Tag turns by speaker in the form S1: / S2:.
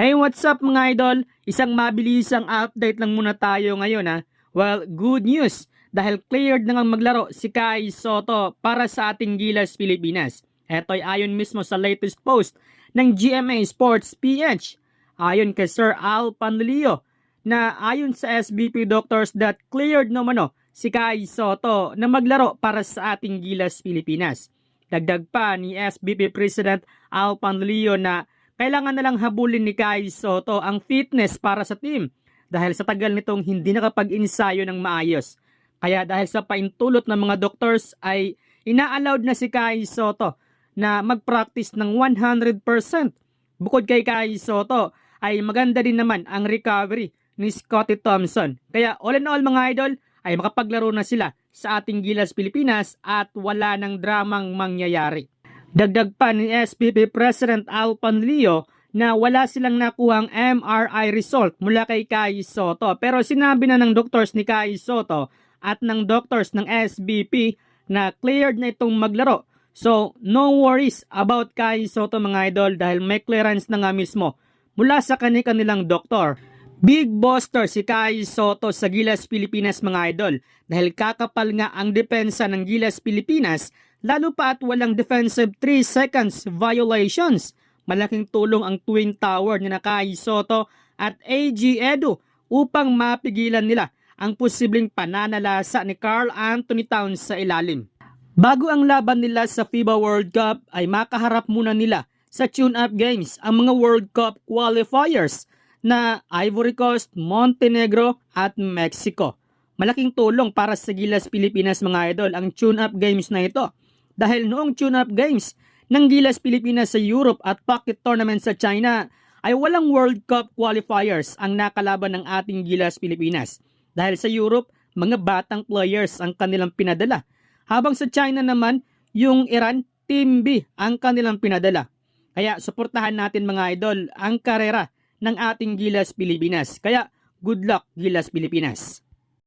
S1: Hey, what's up mga idol? Isang mabilisang update lang muna tayo ngayon ha. Well, good news dahil cleared na ngang maglaro si Kai Sotto para sa ating Gilas Pilipinas. Eto'y ayon mismo sa latest post ng GMA Sports PH. Ayon kay Sir Al Panlilio na ayon sa SBP doctors that cleared naman si Kai Sotto na maglaro para sa ating Gilas Pilipinas. Dagdag pa ni SBP President Al Panlilio na kailangan na lang habulin ni Kai Sotto ang fitness para sa team dahil sa tagal nitong hindi nakapag-ensayo ng maayos. Kaya dahil sa paintulot ng mga doctors ay ina-allowed na si Kai Sotto na mag-practice ng 100%. Bukod kay Kai Sotto ay maganda din naman ang recovery ni Scottie Thompson. Kaya all in all mga idol ay makapaglaro na sila sa ating Gilas Pilipinas at wala ng dramang mangyayari. Dagdag pa ni SBP President Al Panlilio na wala silang nakuhang MRI result mula kay Kai Sotto. Pero sinabi na ng doctors ni Kai Sotto at ng doctors ng SBP na cleared na itong maglaro. So no worries about Kai Sotto mga idol dahil may clearance na nga mismo mula sa kanilang doktor. Big buster si Kai Sotto sa Gilas Pilipinas mga idol dahil kakapal nga ang depensa ng Gilas Pilipinas lalo pa at walang defensive 3 seconds violations. Malaking tulong ang twin tower ni Kai Sotto at AG Edu upang mapigilan nila ang posibleng pananalasa ni Karl Anthony Towns sa ilalim. Bago ang laban nila sa FIBA World Cup ay makaharap muna nila sa tune-up games ang mga World Cup qualifiers na Ivory Coast, Montenegro at Mexico. Malaking tulong para sa Gilas Pilipinas mga idol ang tune-up games na ito. Dahil noong tune-up games ng Gilas Pilipinas sa Europe at pocket tournament sa China ay walang World Cup qualifiers ang nakalaban ng ating Gilas Pilipinas. Dahil sa Europe, mga batang players ang kanilang pinadala. Habang sa China naman, yung Iran, Team B ang kanilang pinadala. Kaya suportahan natin mga idol ang karera ng ating Gilas Pilipinas. Kaya good luck Gilas Pilipinas.